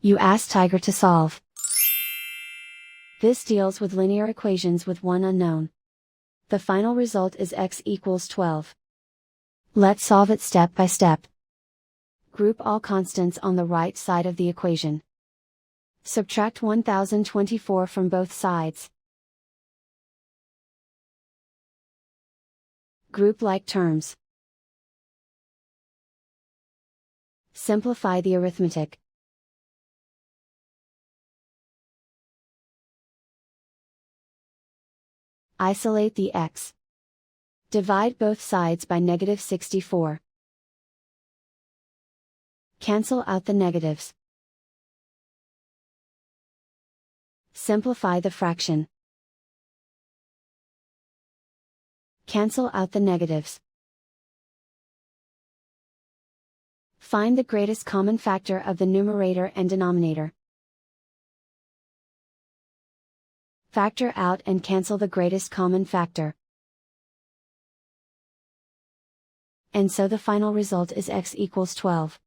You ask Tiger to solve. This deals with linear equations with one unknown. The final result is x equals 12. Let's solve it step by step. Group all constants on the right side of the equation. Subtract 1024 from both sides. Group like terms. Simplify the arithmetic. Isolate the x. Divide both sides by -64. Cancel out the negatives. Simplify the fraction. Cancel out the negatives. Find the greatest common factor of the numerator and denominator. Factor out and cancel the greatest common factor. And so the final result is x equals 12.